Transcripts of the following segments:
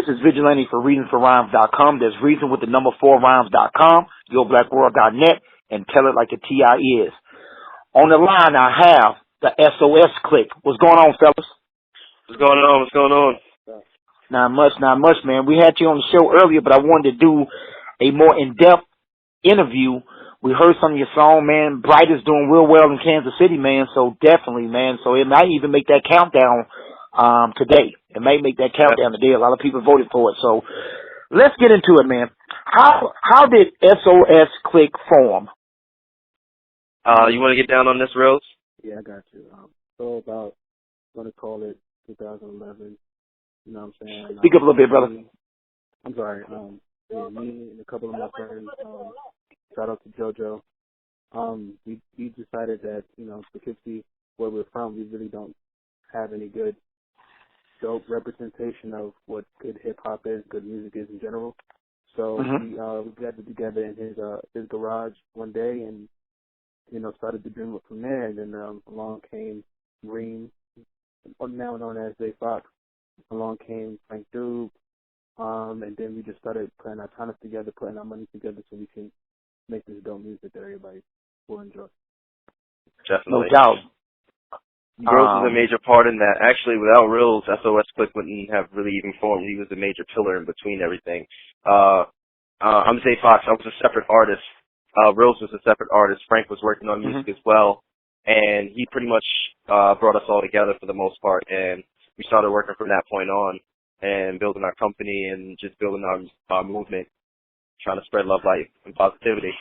This is Vigilante for ReasonForRhymes.com. There's reason with the number 4rhymes.com, YourBlackWorld.net, and tell it like a TI is. On the line, I have the SOS CliQue. What's going on, fellas? What's going on? What's going on? Not much, man. We had you on the show earlier, but I wanted to do a more in-depth interview. We heard some of your song, man. Bright is doing real well in Kansas City, man. So definitely, man. So it might even make that countdown today. It may make that countdown today. A lot of people voted for it. So let's get into it, man. How did SOS CliQue form? You want to get down on this, Rillz? Yeah, I got you. So about, I'm going to call it 2011. You know what I'm saying? Speak up a little bit, brother. I'm sorry. Yeah, me and a couple of my friends, shout out to JoJo. We decided that, you know, Poughkeepsie, where we're from, we really don't have any good, dope representation of what good hip hop is, good music is in general. So we gathered together in his garage one day and, you know, started to dream it from there. And then along came Reem, now known as Xaye Foxx. Along came Frank Doob. And then we just started putting our time together, putting our money together so we can make this dope music that everybody will enjoy. Definitely. No doubt. Rillz was a major part in that. Actually, without Rillz, SOS CliQue wouldn't have really even formed. He was a major pillar in between everything. I'm Xaye Foxx. I was a separate artist. Rillz was a separate artist. Frank was working on music as well. And he pretty much brought us all together for the most part. And we started working from that point on and building our company and just building our movement, trying to spread love, light, and positivity.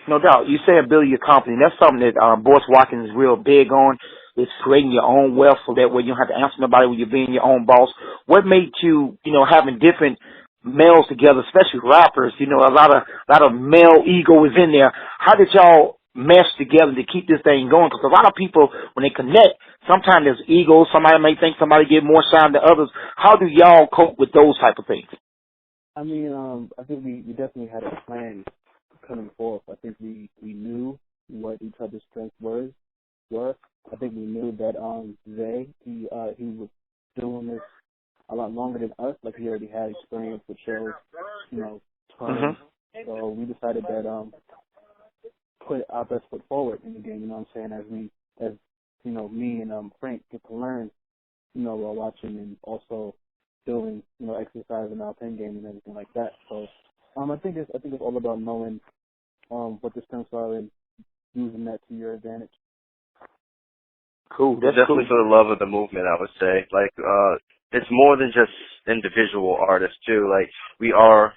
No doubt. You say build your company. That's something that Boris Watkins is real big on. It's creating your own wealth so that way you don't have to answer nobody when you're being your own boss. What made you, you know, having different males together, especially rappers, you know, a lot of male ego is in there. How did y'all mesh together to keep this thing going? Because a lot of people, when they connect, sometimes there's ego. Somebody may think somebody get more shine than others. How do y'all cope with those type of things? I mean, I think we definitely had a plan coming forth. I think we knew what each other's strengths were. I think we knew that Xaye, he was doing this a lot longer than us. Like, he already had experience with shows, you know, tons. So we decided that put our best foot forward in the game, you know what I'm saying, as you know, me and Frank get to learn, you know, while watching and also doing, you know, exercising our pen game and everything like that. So I think it's all about knowing what the strengths are and using that to your advantage. Cool. That's definitely cool. for the love of the movement, I would say. Like, it's more than just individual artists too. Like, we are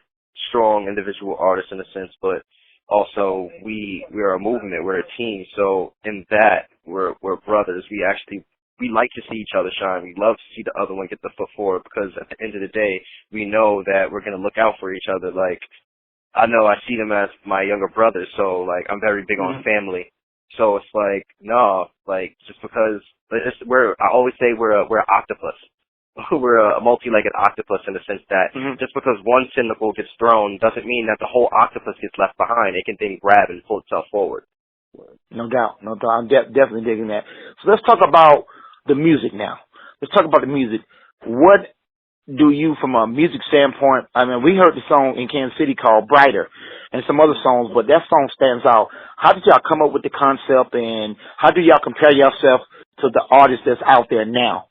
strong individual artists in a sense, but also we're a movement, we're a team. So in that, we're brothers. We like to see each other shine. We love to see the other one get the foot forward because at the end of the day, we know that we're going to look out for each other. Like, I know I see them as my younger brothers, so like I'm very big on family. So it's like, no, like just because I always say we're an octopus. We're a multi-legged octopus in the sense that just because one tentacle gets thrown doesn't mean that the whole octopus gets left behind. It can then grab and pull itself forward. No doubt. I'm definitely digging that. So let's talk about the music now. Let's talk about the music. What do you, from a music standpoint, I mean, we heard the song in Kansas City called Brighter and some other songs, but that song stands out. How did y'all come up with the concept, and how do y'all compare yourself to the artists that's out there now?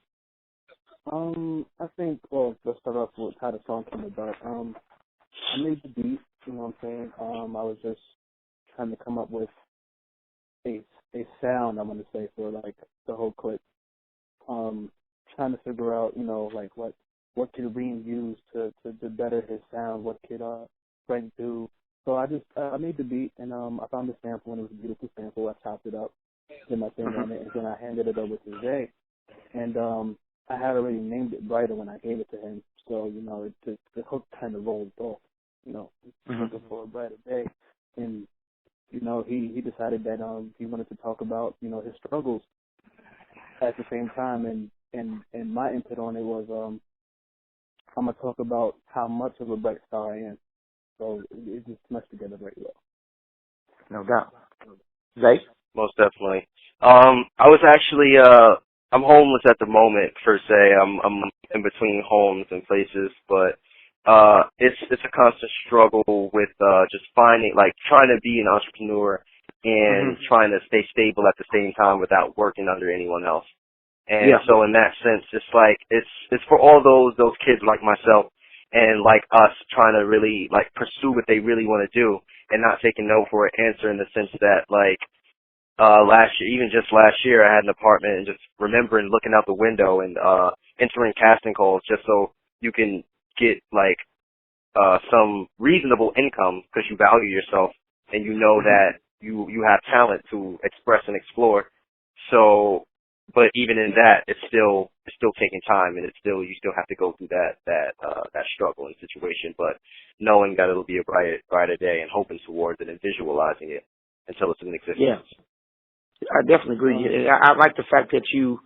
I think, well, let's start off with how the song came about. I made the beat, you know what I'm saying? I was just trying to come up with a sound, I'm going to say, for, like, the whole clip. Trying to figure out, you know, like, what could Reem use to better his sound? What could Frank do? So I made the beat, and I found the sample, and it was a beautiful sample. I chopped it up, did my thing on it, and then I handed it over to Xaye. And I had already named it Brighter when I gave it to him. So, you know, the hook kind of rolled off, you know, looking for a brighter day. And, you know, he decided that he wanted to talk about, you know, his struggles at the same time. And my input on it was I'm going to talk about how much of a bright star I am. So it just meshed together very well. No doubt. Xaye? Most definitely. I was actually I'm homeless at the moment per se. I'm in between homes and places, but it's a constant struggle with just finding, like, trying to be an entrepreneur and trying to stay stable at the same time without working under anyone else. And so in that sense, it's like it's for all those kids like myself and like us trying to really like pursue what they really want to do and not taking no for an answer, in the sense that, like, last year, even just last year, I had an apartment, and just remembering looking out the window and entering casting calls just so you can get like some reasonable income, because you value yourself and you know that you have talent to express and explore. So, but even in that, it's still taking time, and you still have to go through that struggle and situation. But knowing that it'll be a brighter day and hoping towards it and visualizing it until it's in existence. Yeah, I definitely agree. I like the fact that you're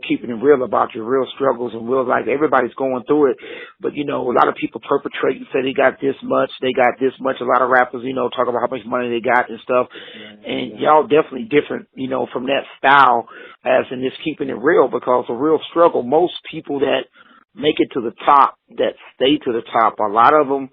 keeping it real about your real struggles and real life. Everybody's going through it, but, you know, a lot of people perpetrate and say they got this much, they got this much. A lot of rappers, you know, talk about how much money they got and stuff. And y'all definitely different, you know, from that style, as in this keeping it real, because a real struggle, most people that make it to the top, that stay to the top, a lot of them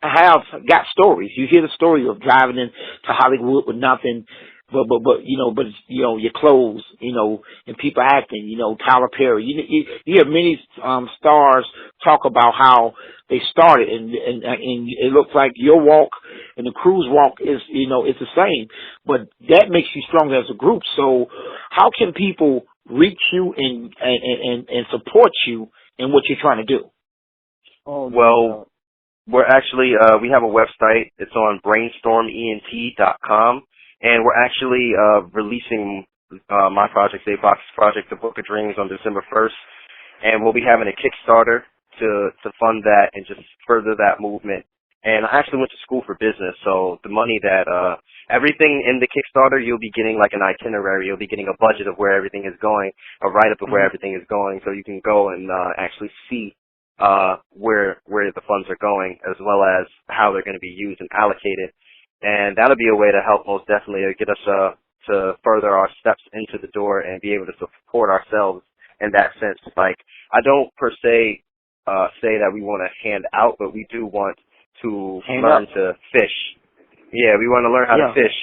have got stories. You hear the story of driving into Hollywood with nothing, but it's, you know, your clothes, you know, and people acting, you know, Tyler Perry. You hear many stars talk about how they started, and it looks like your walk and the crew's walk is, you know, it's the same, but that makes you stronger as a group. So how can people reach you and support you in what you're trying to do? Well, we're actually, we have a website. It's on brainstorment.com. And we're actually releasing my project, Xaye Foxx's project, The Book of Dreams, on December 1st. And we'll be having a Kickstarter to fund that and just further that movement. And I actually went to school for business, so the money that everything in the Kickstarter, you'll be getting like an itinerary. You'll be getting a budget of where everything is going, a write-up of where everything is going, so you can go and actually see where the funds are going, as well as how they're going to be used and allocated. And that'll be a way to help most definitely get us to further our steps into the door and be able to support ourselves in that sense. Like, I don't per se say that we want to hand out, but we do want to learn to fish. Yeah, we want to learn how to fish.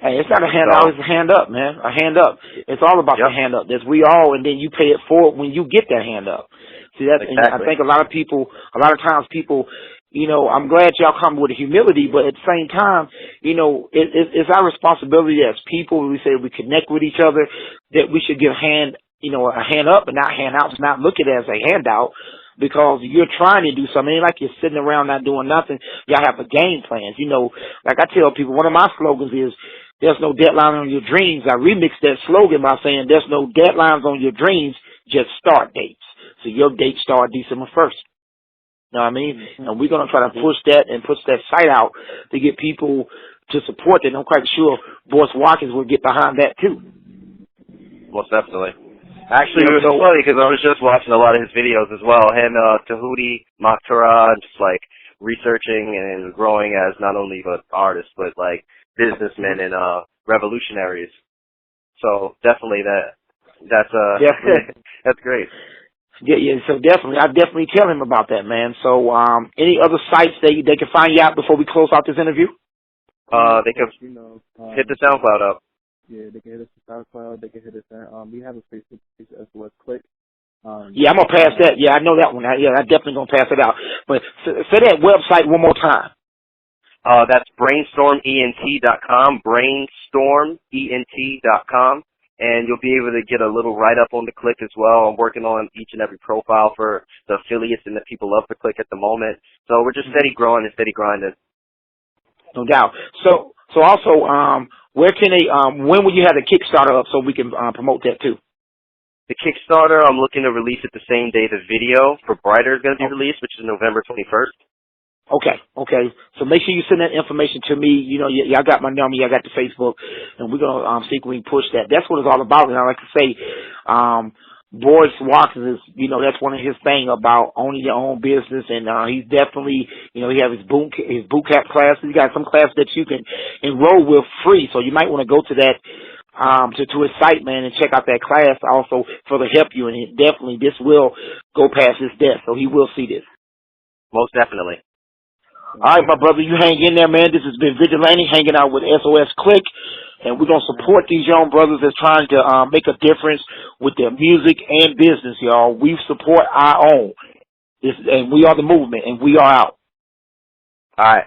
Hey, it's not a handout, it's a hand up, man. A hand up. It's all about the hand up. That's we all, and then you pay it forward when you get that hand up. See, that's, exactly. I think a lot of times people, you know, I'm glad y'all come with humility, but at the same time, you know, it's our responsibility as people. We say we connect with each other, that we should give a hand up and not hand out, not look at it as a handout, because you're trying to do something. It ain't like you're sitting around not doing nothing. Y'all have a game plan. You know, like I tell people, one of my slogans is, there's no deadline on your dreams. I remixed that slogan by saying, there's no deadlines on your dreams, just start dates. So your date start December 1st. You know what I mean? And we're going to try to push that and push that site out to get people to support that. I'm quite sure Boris Watkins will get behind that too. Most definitely. Actually, it was funny because I was just watching a lot of his videos as well. And Tahuti, Makhtara, just like researching and growing as not only artists, but like businessmen and revolutionaries. So definitely that's that's great. Yeah, so definitely, I definitely tell him about that, man. So, any other sites they can find you out before we close out this interview? They can hit the SoundCloud up. Yeah, they can hit us on SoundCloud. They can hit us on, we have a Facebook page, SOS CliQue. Yeah, I'm gonna pass that. Yeah, I know that one. Yeah, I'm definitely gonna pass it out. But say that website one more time. That's brainstorment.com, brainstorment.com. And you'll be able to get a little write-up on the Click as well. I'm working on each and every profile for the affiliates and the people of the Click at the moment. So we're just steady growing and steady grinding. No doubt. So also, where can they, when will you have the Kickstarter up so we can promote that too? The Kickstarter, I'm looking to release it the same day the video for Brighter is going to be released, which is November 21st. Okay. So make sure you send that information to me. You know, y'all got my number, y'all got the Facebook, and we're gonna see if we can push that. That's what it's all about. And I like to say, Boris Watkins is, you know, that's one of his thing about owning your own business, and he's definitely, you know, he has his boot camp classes. He got some classes that you can enroll with free, so you might want to go to that to his site, man, and check out that class also for the help you. And it definitely, this will go past his death, so he will see this. Most definitely. All right, my brother, you hang in there, man. This has been Vigilante hanging out with SOS CliQue, and we're going to support these young brothers that's trying to make a difference with their music and business, y'all. We support our own. And we are the movement, and we are out. All right.